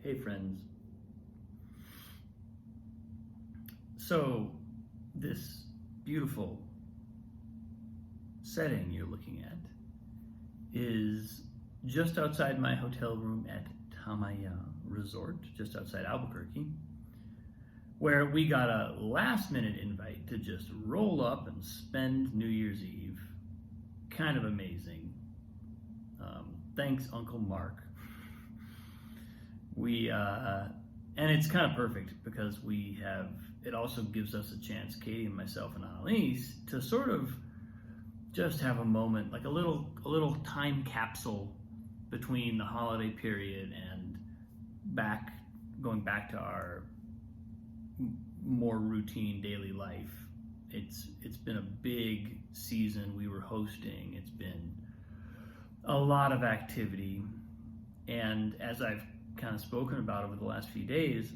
Hey friends. So this beautiful setting you're looking at is just outside my hotel room at Tamaya Resort, just outside Albuquerque, where we got a last minute invite to just roll up and spend New Year's Eve. Kind of amazing. Thanks, Uncle Mark. And it's kind of perfect because it also gives us a chance, Katie and myself and Annalise, to sort of just have a moment, like a little time capsule between the holiday period and going back to our more routine daily life. It's been a big season. We were hosting. It's been a lot of activity. And as I've kind of spoken about over the last few days,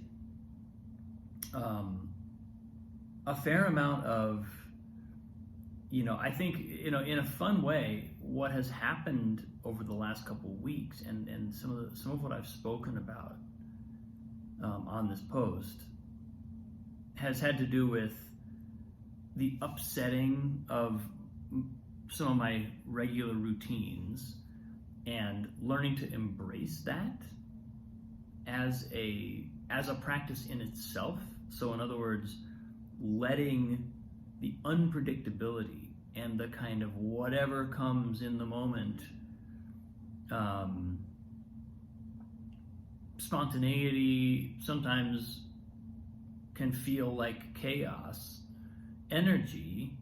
a fair amount of, I think, in a fun way, what has happened over the last couple of weeks and some of what I've spoken about on this post has had to do with the upsetting of some of my regular routines and learning to embrace that as a practice in itself. So in other words, letting the unpredictability and the kind of whatever comes in the moment, spontaneity sometimes can feel like chaos, energy,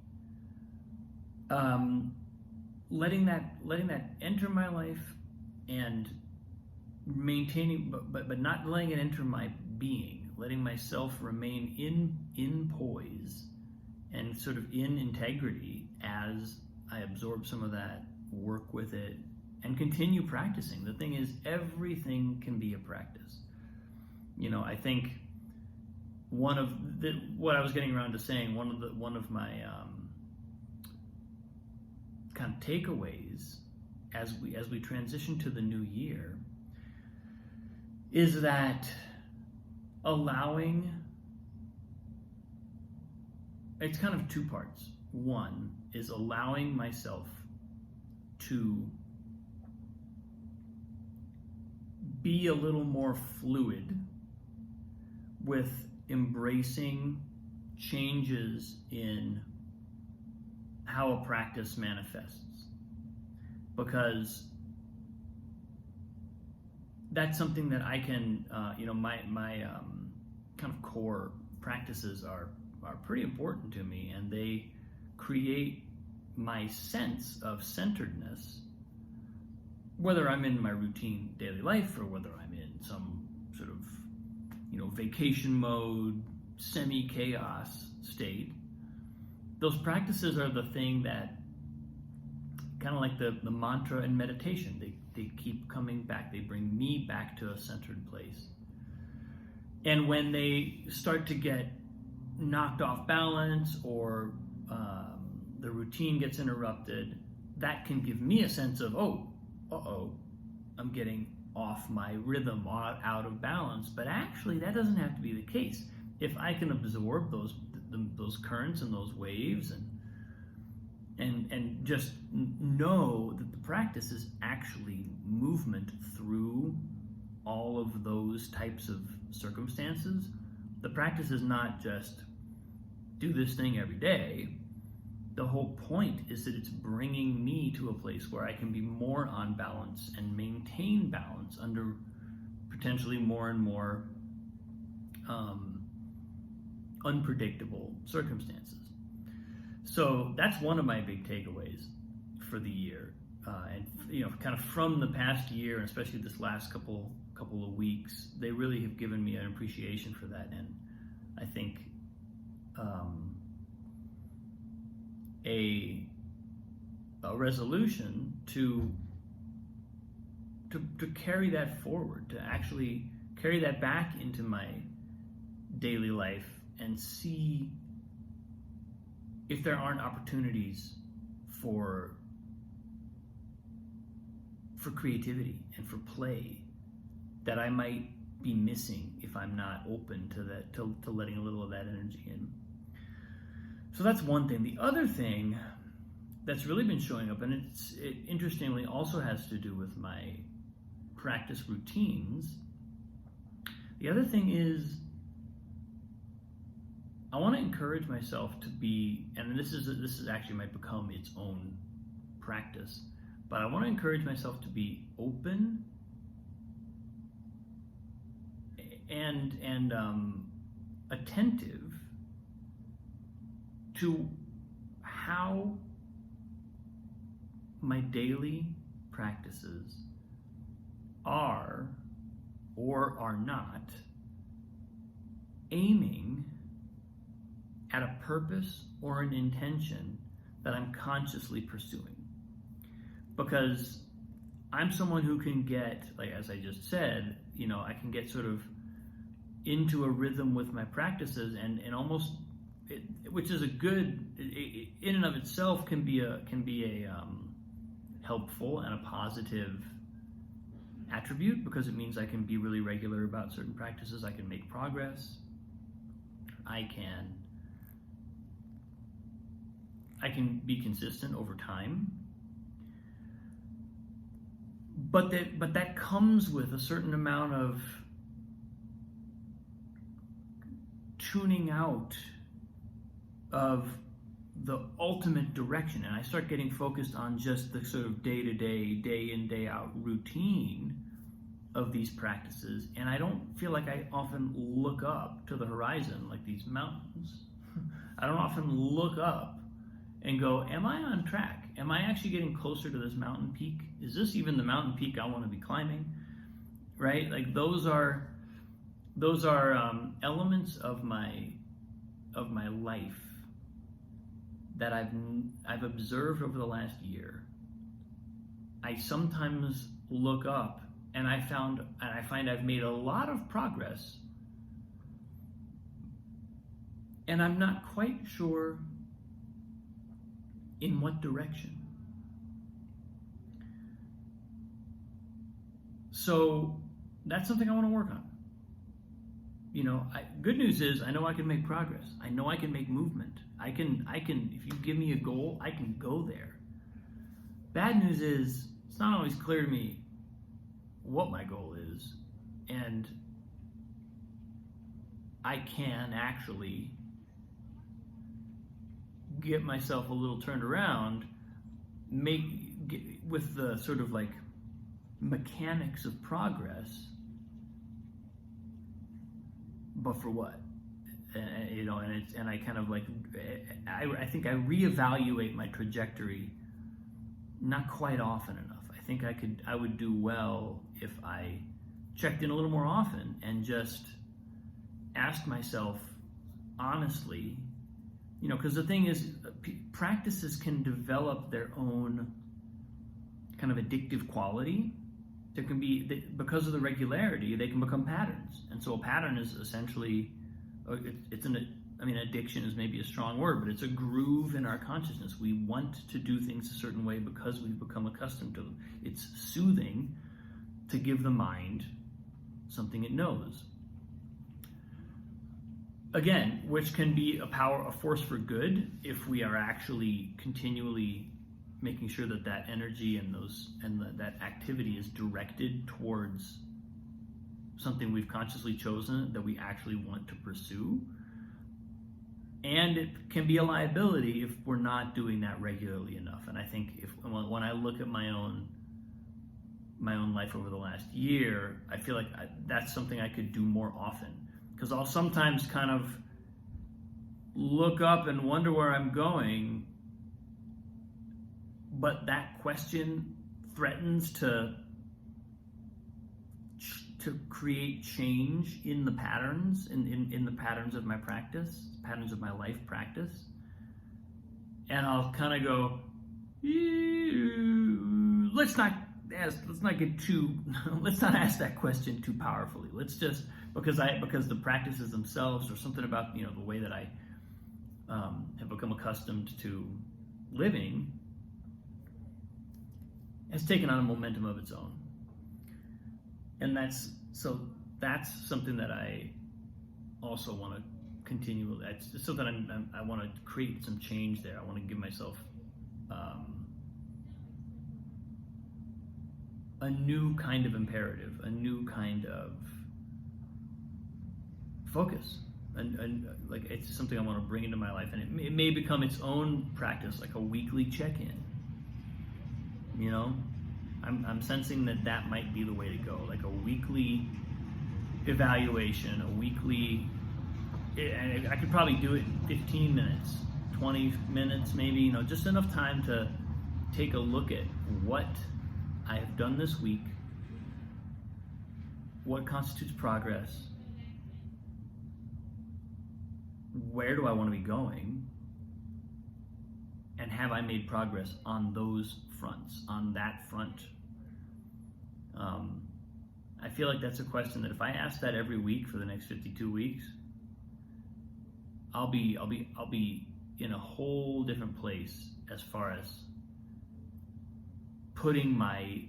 letting that enter my life and maintaining, but not letting it enter my being, letting myself remain in poise and sort of in integrity as I absorb some of that, work with it, and continue practicing. The thing is, everything can be a practice. I think what I was getting around to saying, one of my kind of takeaways as we transition to the new year is that it's kind of two parts. One is allowing myself to be a little more fluid with embracing changes in how a practice manifests, because that's something that I can, my kind of core practices are pretty important to me, and they create my sense of centeredness, whether I'm in my routine daily life or whether I'm in some sort of, vacation mode, semi-chaos state. Those practices are the thing that, kind of like the mantra in meditation, they keep coming back. They bring me back to a centered place. And when they start to get knocked off balance or the routine gets interrupted, that can give me a sense of, I'm getting off my rhythm, out of balance. But actually, that doesn't have to be the case. If I can absorb those currents and those waves and just know that the practice is actually movement through all of those types of circumstances. The practice is not just do this thing every day. The whole point is that it's bringing me to a place where I can be more on balance and maintain balance under potentially more and more unpredictable circumstances. So that's one of my big takeaways for the year, and kind of from the past year, and especially this last couple of weeks, they really have given me an appreciation for that, and I think a resolution to carry that forward, to actually carry that back into my daily life and see if there aren't opportunities for creativity and for play that I might be missing if I'm not open to that, to letting a little of that energy in. So that's one thing. The other thing that's really been showing up, and it interestingly also has to do with my practice routines. The other thing is, I want to encourage myself to be, and this is actually might become its own practice, but I want to encourage myself to be open and attentive to how my daily practices are or are not aiming at a purpose or an intention that I'm consciously pursuing. Because I'm someone who can get, like as I just said, I can get sort of into a rhythm with my practices and almost, which is a good, in and of itself can be a helpful and a positive attribute, because it means I can be really regular about certain practices. I can make progress. I can be consistent over time. But that comes with a certain amount of tuning out of the ultimate direction, and I start getting focused on just the sort of day-to-day, day-in, day-out routine of these practices, and I don't feel like I often look up to the horizon like these mountains. I don't often look up and go, am I on track? Am I actually getting closer to this mountain peak? Is this even the mountain peak I want to be climbing? Right? Like those are elements of my life that I've observed over the last year. I sometimes look up and I find I've made a lot of progress, and I'm not quite sure in what direction. So that's something I want to work on. Good news is I know I can make progress. I know I can make movement. I can, if you give me a goal, I can go there. Bad news is it's not always clear to me what my goal is, and I can actually get myself a little turned around, with the sort of like mechanics of progress, but for what? And I kind of like, I think I reevaluate my trajectory not quite often enough. I think I would do well if I checked in a little more often and just asked myself honestly, because the thing is, practices can develop their own kind of addictive quality. There can be, because of the regularity, they can become patterns. And so a pattern is essentially, addiction is maybe a strong word, but it's a groove in our consciousness. We want to do things a certain way because we've become accustomed to them. It's soothing to give the mind something it knows. Again, which can be a force for good if we are actually continually making sure that energy and that activity is directed towards something we've consciously chosen that we actually want to pursue. And it can be a liability if we're not doing that regularly enough. And I think when I look at my own life over the last year, I feel like that's something I could do more often. Because I'll sometimes kind of look up and wonder where I'm going, but that question threatens to create change in the patterns, in the patterns of my practice, patterns of my life practice. And I'll kind of go, let's not ask that question too powerfully. Let's just, because the practices themselves, or something about the way that I have become accustomed to living, has taken on a momentum of its own. And that's that's something that I also want to continue. It's something I want to create some change there. I want to give myself a new kind of imperative, a new kind of focus, and like it's something I want to bring into my life, and it may become its own practice, like a weekly check-in. You know, I'm sensing that might be the way to go, like a weekly evaluation, a weekly, and I could probably do it in 15 minutes, 20 minutes maybe, you know, just enough time to take a look at what I have done this week, what constitutes progress, where do I want to be going, and have I made progress on those fronts, on that front? I feel like that's a question that if I ask that every week for the next 52 weeks, I'll be in a whole different place as far as putting my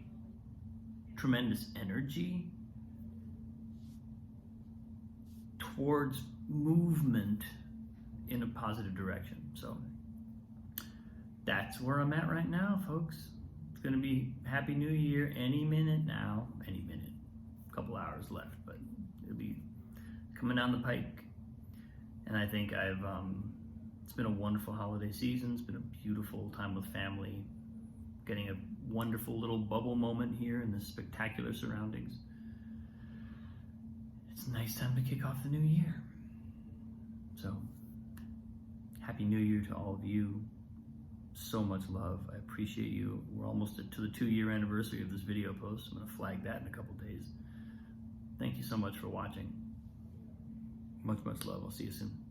tremendous energy towards movement in a positive direction. So that's where I'm at right now, folks. It's going to be Happy New Year any minute now. Any minute. A couple hours left, but it'll be coming down the pike. And I think it's been a wonderful holiday season. It's been a beautiful time with family. Getting a wonderful little bubble moment here in this spectacular surroundings. It's a nice time to kick off the new year. So, Happy New Year to all of you. So much love. I appreciate you. We're almost to the 2-year anniversary of this video post. I'm going to flag that in a couple days. Thank you so much for watching. Much love. I'll see you soon.